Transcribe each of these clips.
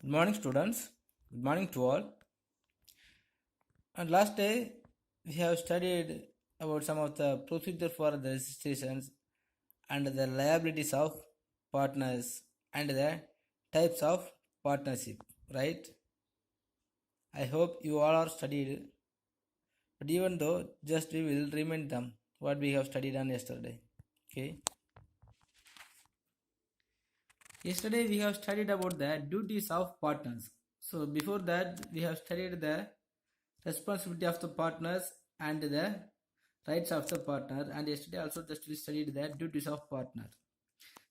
Good morning, students. Good morning to all. And last day we have studied about some of the procedure for the registrations and the liabilities of partners and the types of partnership. Right? I hope you all are studied. But even though, just we will remind them what we have studied on yesterday. Okay. Yesterday we have studied about the duties of partners. So before that we have studied the responsibility of the partners and the rights of the partner, and yesterday also just we studied the duties of partner.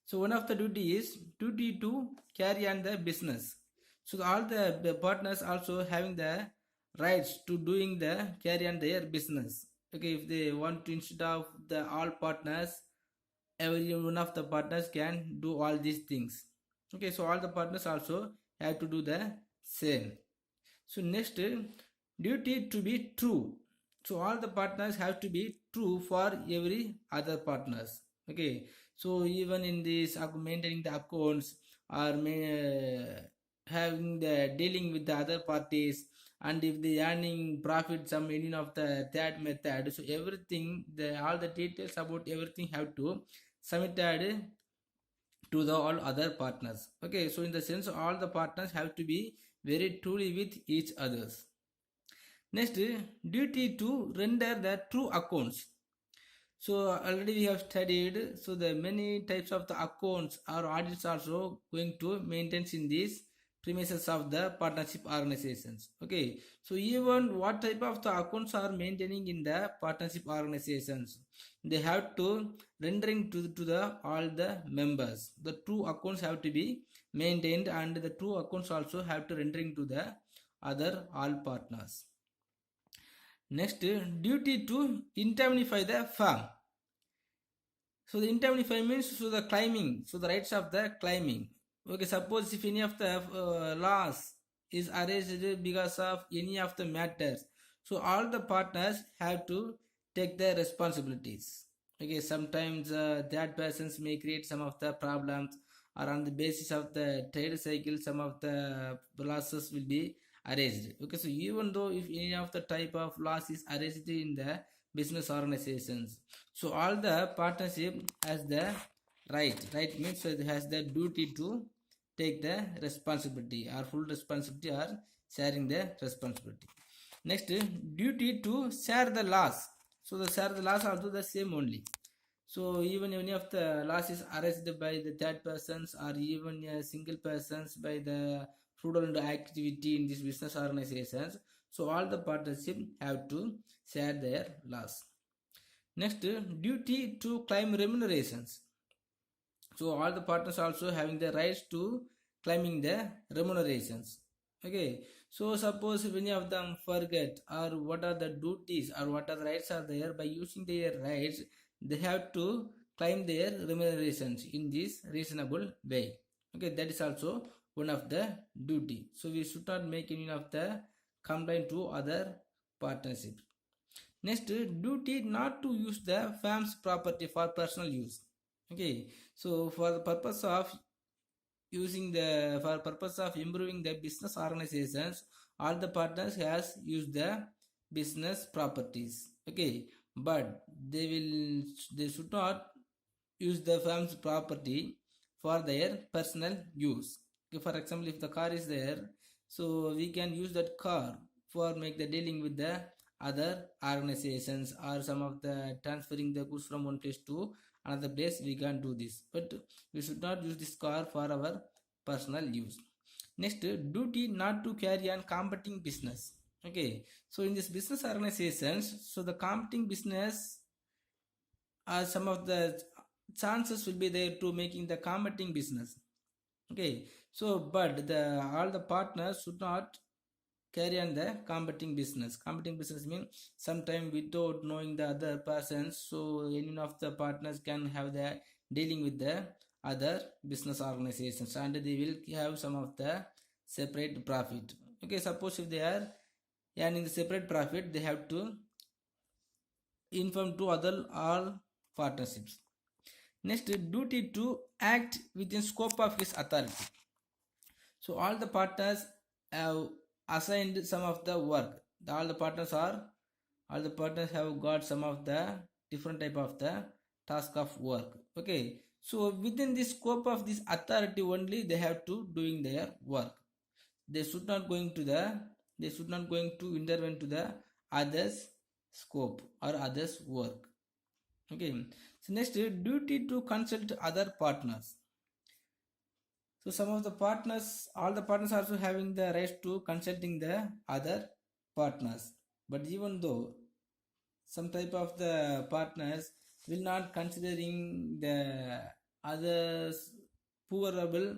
So one of the duty is duty to carry on the business. So all the partners also having the rights to doing the carry on their business. Okay, if they want to, instead of the all partners, every one of the partners can do all these things. Okay, so all the partners also have to do the same. So next, duty to be true. So all the partners have to be true for every other partners. Okay, so even in this maintaining the accounts or having the dealing with the other parties, and if they earning profit some any of the third method, so everything, the all the details about everything have to submitted to the all other partners. Okay, so in the sense all the partners have to be very truly with each others. Next, duty to render the true accounts. So already we have studied, so the many types of the accounts or audits also going to maintain in these premises of the partnership organizations. Okay, so even what type of the accounts are maintaining in the partnership organizations, they have to rendering to the all the members. The true accounts have to be maintained, and the true accounts also have to rendering to the other all partners. Next, duty to indemnify the firm. So the indemnify means so the claiming, so the rights of the claiming. Okay, suppose if any of the loss is arranged because of any of the matters, so all the partners have to take their responsibilities. Okay, sometimes that persons may create some of the problems, or on the basis of the trade cycle some of the losses will be arranged. Okay, so even though if any of the type of loss is arranged in the business organizations, so all the partnership has the right means it has the duty to take the responsibility or full responsibility or sharing the responsibility. Next, duty to share the loss. So the share the loss also the same only. So even any of the loss is arrested by the third persons or even a single persons by the fraudulent activity in these business organizations, so all the partnership have to share their loss. Next, duty to claim remunerations. So all the partners also having the rights to claiming the remunerations. Okay, so suppose if any of them forget or what are the duties or what are the rights are there, by using their rights they have to claim their remunerations in this reasonable way. Okay, that is also one of the duty. So we should not make any of the complaint to other partnerships. Next, duty not to use the firm's property for personal use. Okay, so for the purpose of using the for purpose of improving the business organizations, all the partners has used the business properties. Okay, but they should not use the firm's property for their personal use. Okay, for example, if the car is there, so we can use that car for make the dealing with the other organizations or some of the transferring the goods from one place to another place, we can do this, but we should not use this car for our personal use. Next, duty not to carry on competing business. Okay, so in this business organizations, so the competing business are some of the chances will be there to making the competing business. Okay, so but the all the partners should not carry on the competing business. Competing business means sometime without knowing the other persons, so any of the partners can have the dealing with the other business organizations and they will have some of the separate profit. Okay, suppose if they are earning the separate profit, they have to inform to other all partnerships. Next, duty to act within scope of his authority. So all the partners have assigned some of the work. All the partners have got some of the different type of the task of work. Okay. So within the scope of this authority only they have to doing their work. They should not going to intervene to the others scope or others work. Okay. So next, duty to consult other partners. So some of the partners, all the partners also having the right to consulting the other partners. But even though some type of the partners will not considering the others poorable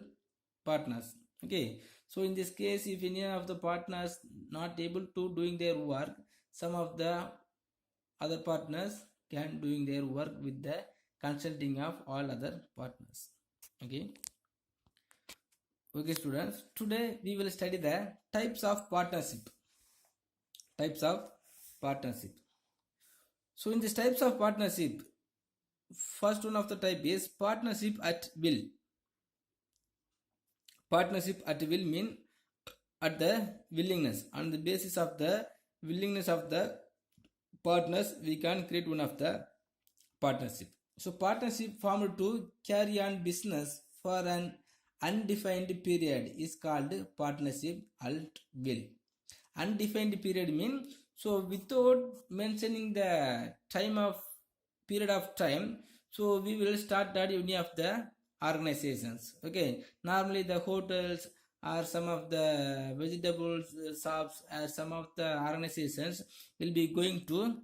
partners. Okay. So in this case, if any of the partners not able to doing their work, some of the other partners can doing their work with the consulting of all other partners. Okay. Okay students, today we will study the types of partnership. Types of partnership. So in these types of partnership, first one of the type is partnership at will. Partnership at will mean at the willingness. On the basis of the willingness of the partners, we can create one of the partnership. So partnership formed to carry on business for an undefined period is called partnership at will. Undefined period means, so without mentioning the time of period of time, so we will start that any of the organizations. Okay, normally the hotels or some of the vegetables shops or some of the organizations will be going to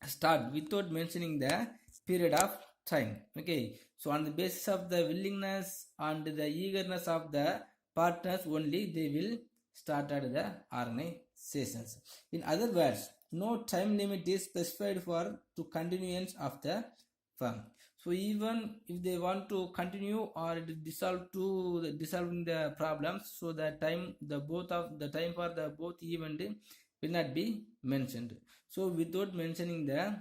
start without mentioning the period of time. Okay, so on the basis of the willingness and the eagerness of the partners only they will start at the organizations. In other words, no time limit is specified for to continuance of the firm. So even if they want to continue or dissolving the problems, so the time for the both event will not be mentioned. So without mentioning the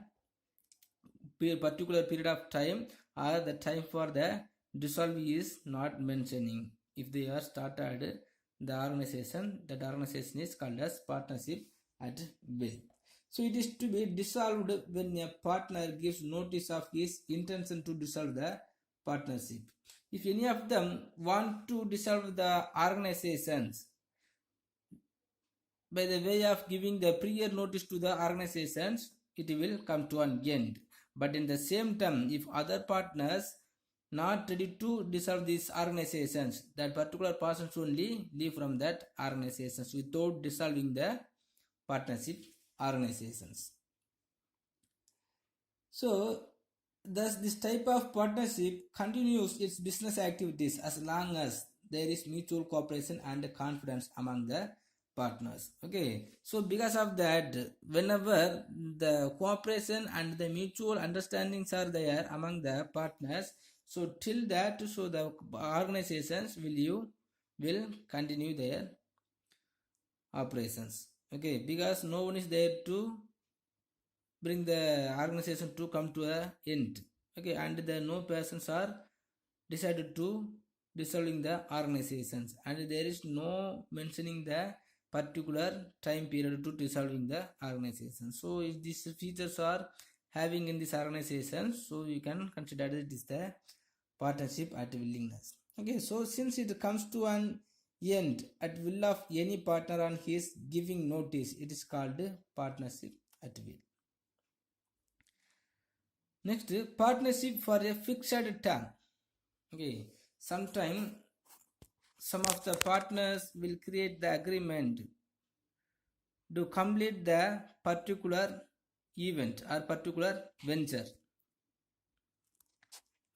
particular period of time or the time for the dissolve is not mentioning. If they are started the organization, that organization is called as partnership at will. So it is to be dissolved when a partner gives notice of his intention to dissolve the partnership. If any of them want to dissolve the organizations by the way of giving the prior notice to the organizations, it will come to an end. But in the same time, if other partners not ready to dissolve these organizations, that particular persons only leave from that organizations without dissolving the partnership organizations. So thus this type of partnership continues its business activities as long as there is mutual cooperation and confidence among the partners. Okay, so because of that, whenever the cooperation and the mutual understandings are there among the partners, so till that, so the organizations will continue their operations. Okay, because no one is there to bring the organization to come to a end. Okay, and the no persons are decided to dissolving the organizations, and there is no mentioning the particular time period to dissolving the organization. So if these features are having in this organization, so you can consider it is the partnership at willingness. Okay, so since it comes to an end at will of any partner on his giving notice, it is called partnership at will. Next, partnership for a fixed term. Okay, sometime some of the partners will create the agreement to complete the particular event or particular venture.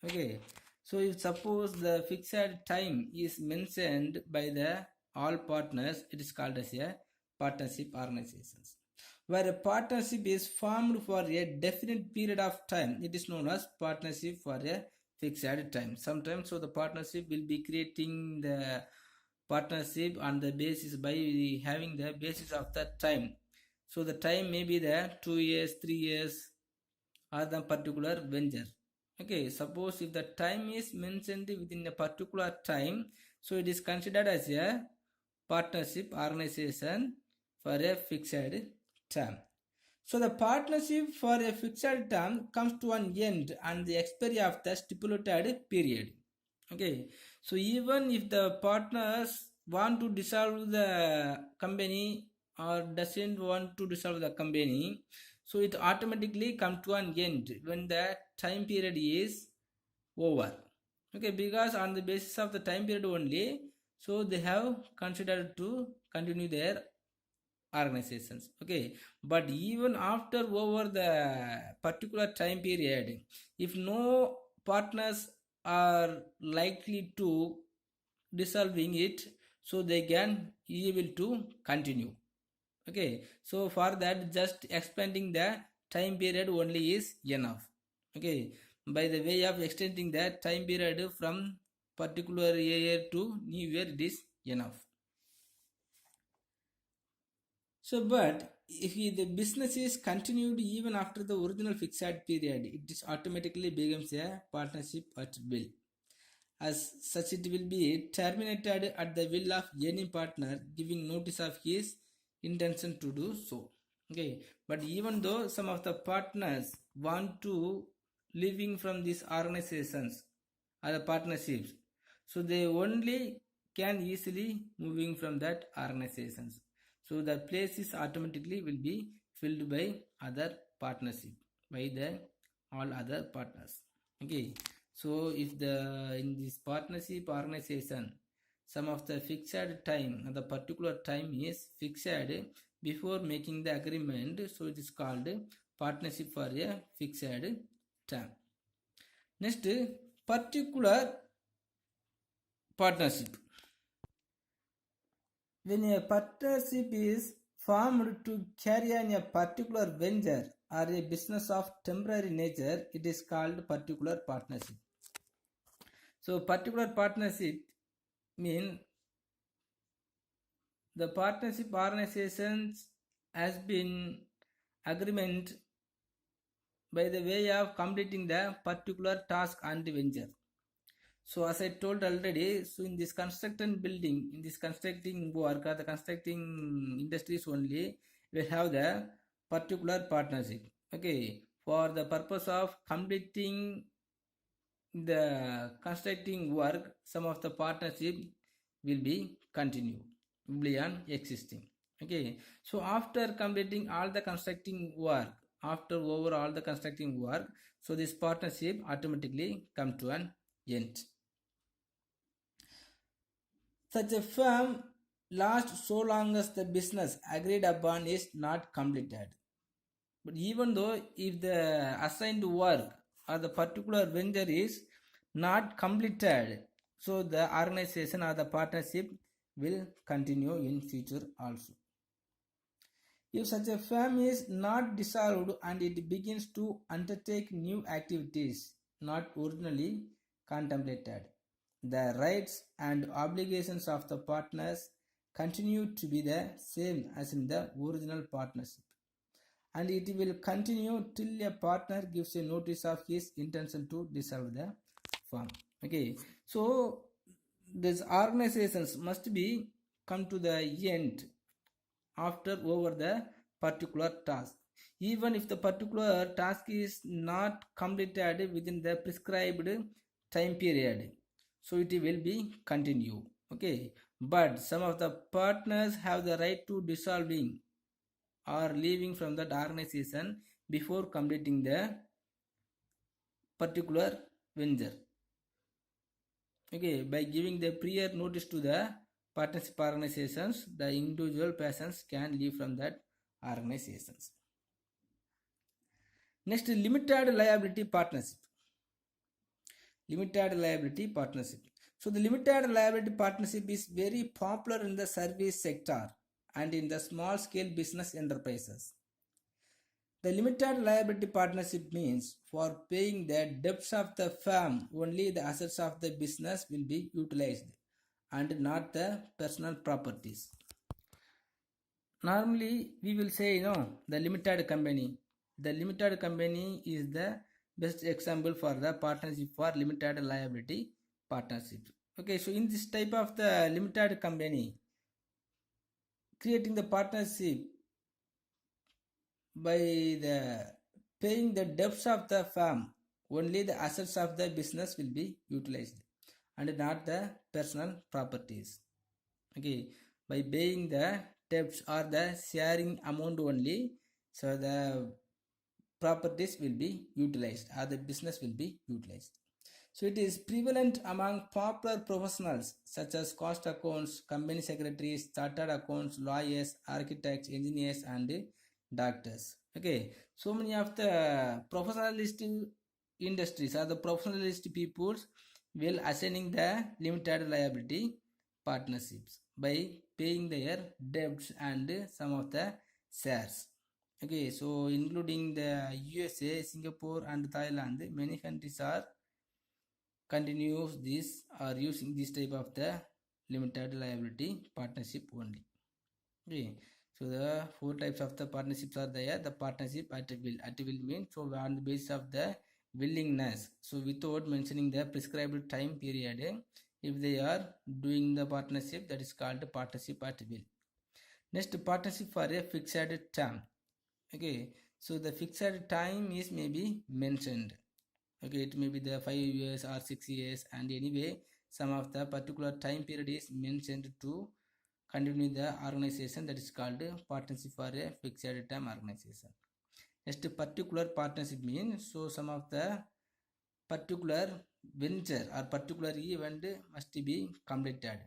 Okay, so if suppose the fixed time is mentioned by the all partners, it is called as a partnership organizations. Where a partnership is formed for a definite period of time, it is known as partnership for a fixed time. Sometimes so the partnership will be creating the partnership on the basis by having the basis of the time. So the time may be the 2 years, 3 years or the particular venture. Okay, suppose if the time is mentioned within a particular time, So it is considered as a partnership organization for a fixed term. So the partnership for a fixed term comes to an end on the expiry of the stipulated period. Okay, so even if the partners want to dissolve the company or doesn't want to dissolve the company, so it automatically comes to an end when the time period is over. Okay, because on the basis of the time period only, so they have considered to continue their organizations. Okay, but even after over the particular time period, if no partners are likely to dissolving it, so they can able to continue. Okay, so for that just expanding the time period only is enough. Okay, by the way of extending the time period from particular year to new year, it is enough. So, but if the business is continued even after the original fixed period, it is automatically becomes a partnership at will. As such, it will be terminated at the will of any partner giving notice of his intention to do so. Okay, but even though some of the partners want to living from these organizations or the partnerships, so they only can easily moving from that organizations. So the place is automatically will be filled by other partnership, by the all other partners. Okay, so if the in this partnership organization some of the fixed time and the particular time is fixed before making the agreement, so it is called partnership for a fixed term. Next, particular partnership. When a partnership is formed to carry on a particular venture or a business of temporary nature, it is called particular partnership. So particular partnership mean the partnership organizations has been agreement by the way of completing the particular task and venture. So as I told already, so in this construction building, in this constructing work or the constructing industries only, we have the particular partnership. Okay, for the purpose of completing the constructing work, some of the partnership will be continue, will be on existing. Okay, so after completing all the constructing work, after over all the constructing work, so this partnership automatically come to an end. Such a firm lasts so long as the business agreed upon is not completed. But even though if the assigned work or the particular venture is not completed, so the organization or the partnership will continue in future also. If such a firm is not dissolved and it begins to undertake new activities not originally contemplated, the rights and obligations of the partners continue to be the same as in the original partnership, and it will continue till a partner gives a notice of his intention to dissolve the firm. Okay, so these organizations must be come to the end after over the particular task, even if the particular task is not completed within the prescribed time period, so it will be continue. Okay, but some of the partners have the right to dissolving or leaving from that organization before completing the particular venture. Okay, by giving the prior notice to the partnership organizations, the individual persons can leave from that organizations. Next, limited liability partnership. Limited liability partnership. So the limited liability partnership is very popular in the service sector and in the small scale business enterprises. The limited liability partnership means for paying the debts of the firm, only the assets of the business will be utilized and not the personal properties. Normally, we will say, the limited company. The limited company is the best example for the partnership for limited liability partnership. Okay, so in this type of the limited company, creating the partnership by the paying the debts of the firm, only the assets of the business will be utilized and not the personal properties. Okay, by paying the debts or the sharing amount only, so the properties will be utilized or the business will be utilized. So it is prevalent among popular professionals such as cost accounts, company secretaries, chartered accounts, lawyers, architects, engineers, and doctors. Okay, so many of the professionalist industries or the professionalist peoples will assigning the limited liability partnerships by paying their debts and some of the shares. Okay, so including the USA, Singapore, and Thailand, many countries are continues this or using this type of the limited liability partnership only. Okay, so the four types of the partnerships are there. The partnership at will mean, so on the basis of the willingness, so without mentioning the prescribed time period, if they are doing the partnership, that is called partnership at will. Next, partnership for a fixed term. Okay, so the fixed time is maybe mentioned. Okay, it may be the 5 years or 6 years, and anyway some of the particular time period is mentioned to continue the organization, that is called partnership for a fixed term organization. Next, particular partnership means, so some of the particular venture or particular event must be completed.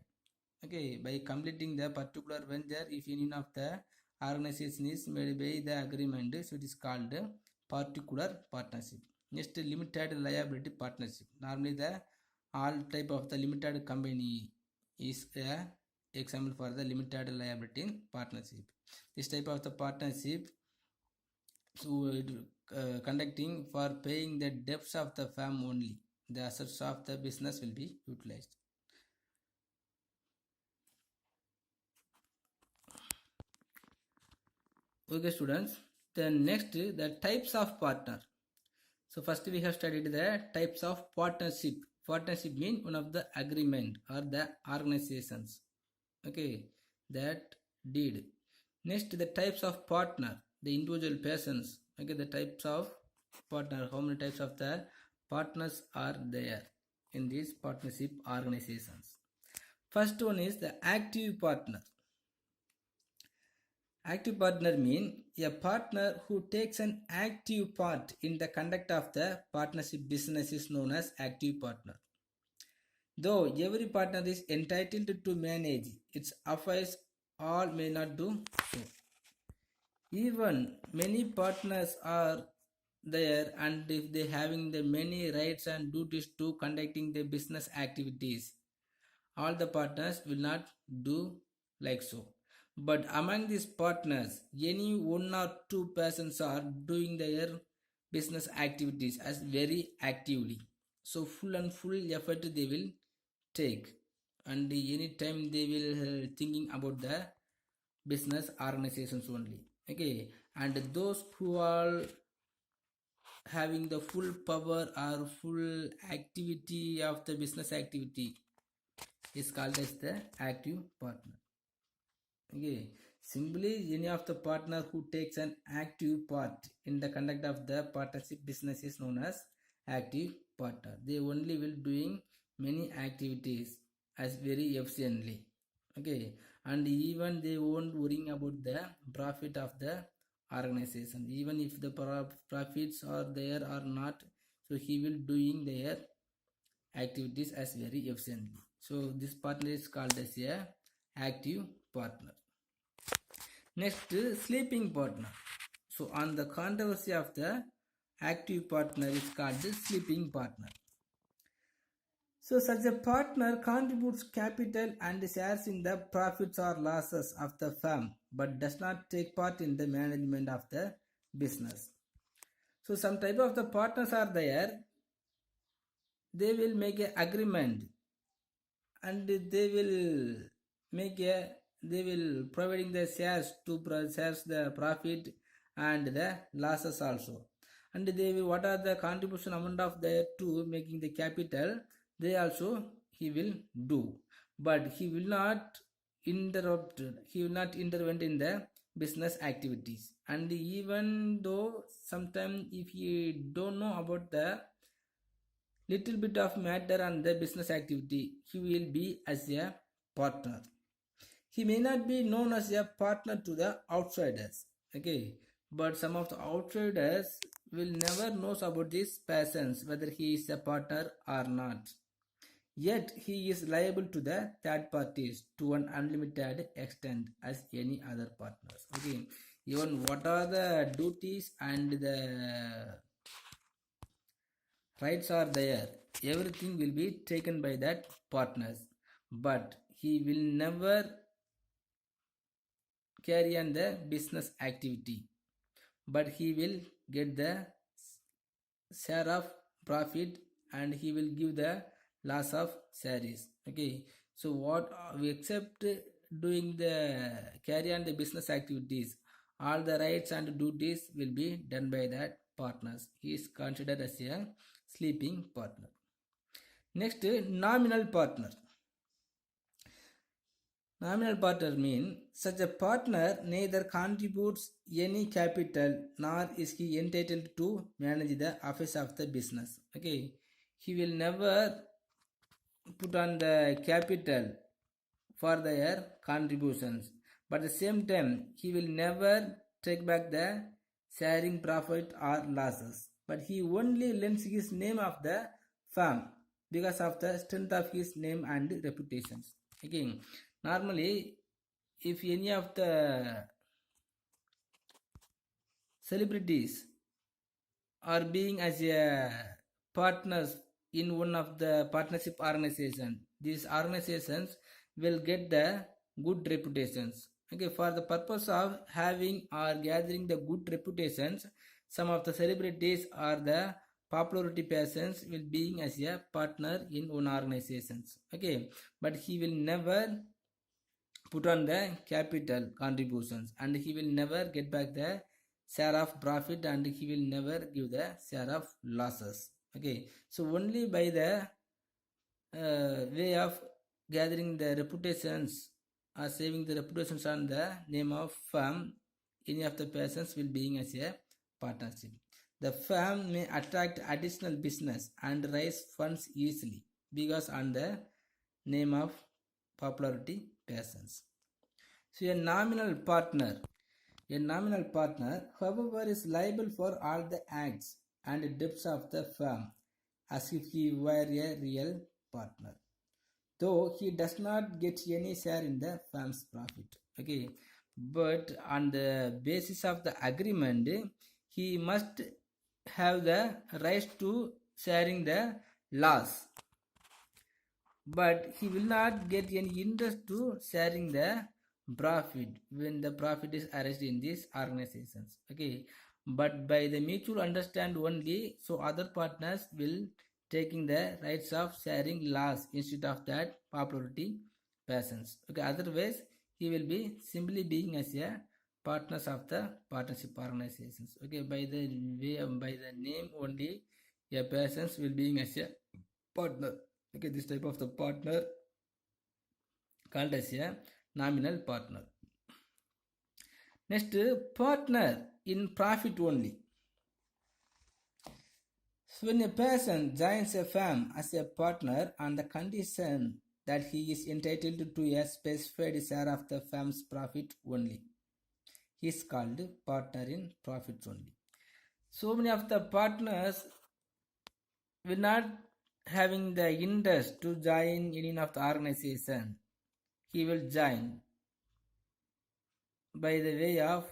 Okay, by completing the particular venture, if any of the organization is made by the agreement, so it is called particular partnership. Next, limited liability partnership. Normally the all type of the limited company is a example for the limited liability partnership. This type of the partnership, so conducting for paying the debts of the firm only, the assets of the business will be utilized. Okay students, then next the types of partner. So first we have studied the types of partnership. Partnership means one of the agreement or the organizations, okay, that did. Next, the types of partner, the individual persons. Okay, the types of partner, how many types of the partners are there in these partnership organizations. First one is the active partner. Active partner means a partner who takes an active part in the conduct of the partnership business is known as active partner. Though every partner is entitled to manage its affairs, all may not do so. Even many partners are there, and if they having the many rights and duties to conducting the business activities, all the partners will not do like so. But among these partners, any one or two persons are doing their business activities as very actively. So full and full effort they will take, and any time they will thinking about the business organizations only. Okay, and those who are having the full power or full activity of the business activity is called as the active partner. Okay, simply any of the partner who takes an active part in the conduct of the partnership business is known as active partner. They only will doing many activities as very efficiently. Okay, and even they won't worrying about the profit of the organization. Even if the profits are there or not, so he will doing their activities as very efficiently. So this partner is called as a active partner. Next, sleeping partner. So on the controversy of the active partner is called the sleeping partner. So such a partner contributes capital and shares in the profits or losses of the firm, but does not take part in the management of the business. So some type of the partners are there. They will make an agreement, and they will providing the shares to shares the profit and the losses also, and they will what are the contribution amount of the to making the capital, they also he will do, but he will not interrupt, he will not intervene in the business activities. And even though sometimes if he don't know about the little bit of matter on the business activity, he will be as a partner. He may not be known as a partner to the outsiders, okay, but some of the outsiders will never knows about these persons whether he is a partner or not. Yet he is liable to the third parties to an unlimited extent as any other partners. Okay, even what are the duties and the rights are there, everything will be taken by that partners, but he will never carry on the business activity, but he will get the share of profit and he will give the loss of shares. Okay, so what we accept doing the carry on the business activities, all the rights and duties will be done by that partners. He is considered as a sleeping partner. Next, nominal partner. Nominal partner means such a partner neither contributes any capital nor is he entitled to manage the affairs of the business. Okay, he will never put on the capital for their contributions, but at the same time he will never take back the sharing profit or losses, but he only lends his name of the firm because of the strength of his name and reputations. Again, normally if any of the celebrities are being as a partners in one of the partnership organization, these organizations will get the good reputations. Okay, for the purpose of having or gathering the good reputations, some of the celebrities or the popularity persons will being as a partner in one organizations. Okay, but he will never put on the capital contributions and he will never get back the share of profit and he will never give the share of losses. Okay, so only by the way of gathering the reputations or saving the reputations on the name of firm, any of the persons will being as a partnership. The firm may attract additional business and raise funds easily because on the name of popularity persons. So a nominal partner, however, is liable for all the acts and debts of the firm as if he were a real partner, though he does not get any share in the firm's profit. Okay, but on the basis of the agreement, he must have the right to sharing the loss, but he will not get any interest to sharing the profit when the profit is arranged in these organizations. Okay, but by the mutual understand only, so other partners will taking the rights of sharing loss instead of that popularity persons. Okay, otherwise he will be simply being as a partners of the partnership organizations. Okay, by the way, by the name only, a persons will being as a partner. Okay, this type of the partner called as a nominal partner. Next, partner in profit only. So when a person joins a firm as a partner on the condition that he is entitled to a specified share of the firm's profit only, he is called partner in profit only. So many of the partners will not having the interest to join any of the organization. He will join by the way of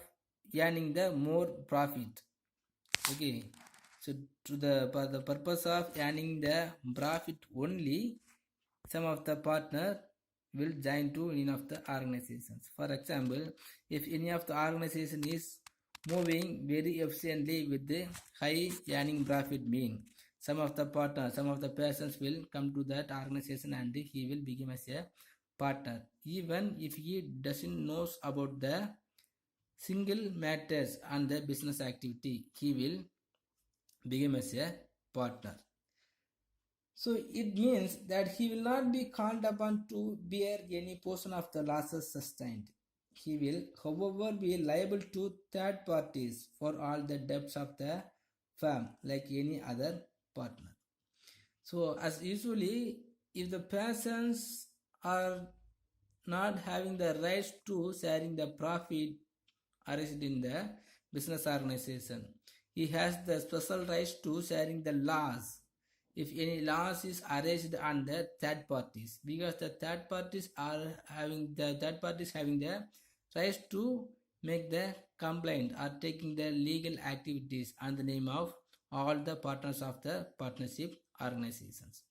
earning the more profit. Okay, so for the purpose of earning the profit only, some of the partner will join to any of the organizations. For example, if any of the organization is moving very efficiently with the high earning profit mean, some of the partners, some of the persons will come to that organization and he will become as a partner, even if he doesn't knows about the single matters on the business activity, he will become as a partner. So it means that he will not be called upon to bear any portion of the losses sustained. He will, however, be liable to third parties for all the debts of the firm, like any other partner. So, as usually, if the persons are not having the rights to sharing the profit arised in the business organization, he has the special rights to sharing the loss if any loss is arised on the third parties, because the third parties having the rights to make the complaint or taking the legal activities on the name of all the partners of the partnership organizations.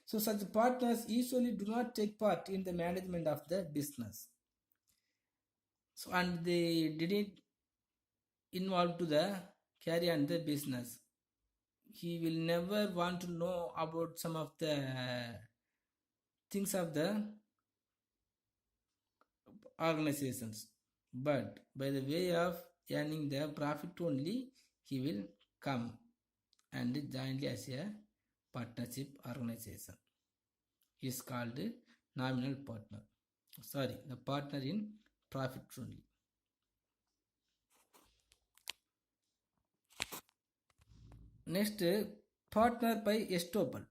So such partners usually do not take part in the management of the business. So and they didn't involve to the carry on the business. He will never want to know about some of the things of the organizations, but by the way of earning the profit only, he will come and jointly as a partnership organization. He is called nominal partner. Sorry, the partner in profit only. Next, partner by estoppel.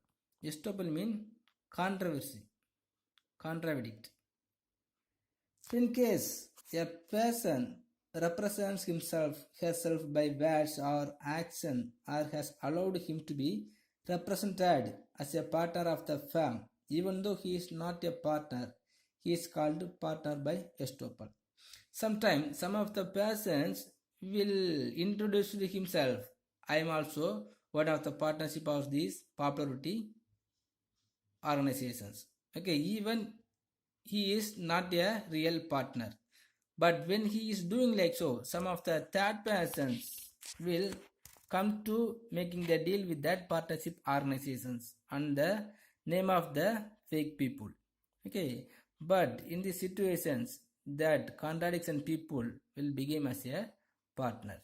Estoppel means controversy, contradict. In case a person represents herself by words or action, or has allowed him to be represented as a partner of the firm, even though he is not a partner, he is called partner by estoppel. Sometimes some of the persons will introduce himself. I am also one of the partnership of these popularity organizations. Okay, even he is not a real partner, but when he is doing like so, some of the third persons will come to making the deal with that partnership organizations on the name of the fake people. Okay, but in these situations, that contradiction people will become as a partner.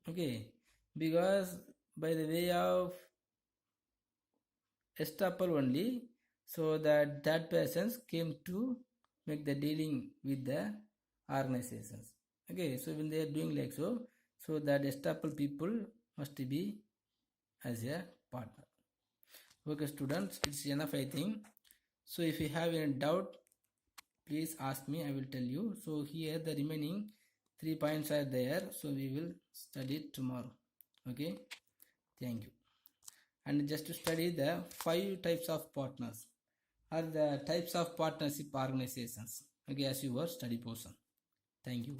Okay, because by the way of estoppel only, so that persons came to make the dealing with the organizations. Okay, so when they are doing like so, so that estoppel people must be as a partner. Okay, students, it's enough I think. So if you have any doubt, please ask me, I will tell you. So here the remaining 3 points are there, so we will study it tomorrow. Okay, thank you. And just to study the 5 types of partners or the types of partnership organizations, okay, as your study portion. Thank you.